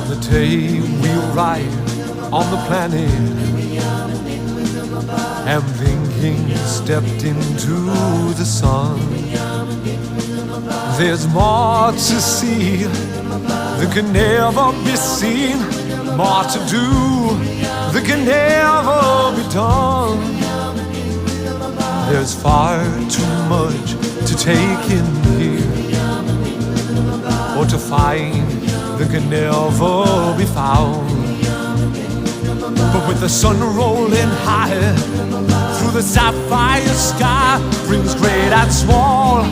the day we arrive on the planet, and thinking stepped into the sun. There's more to see that can never be seen, more to do that can never be done. There's far too much to take in here, or to find that can never be found. But with the sun rolling high through the sapphire sky, brings great and small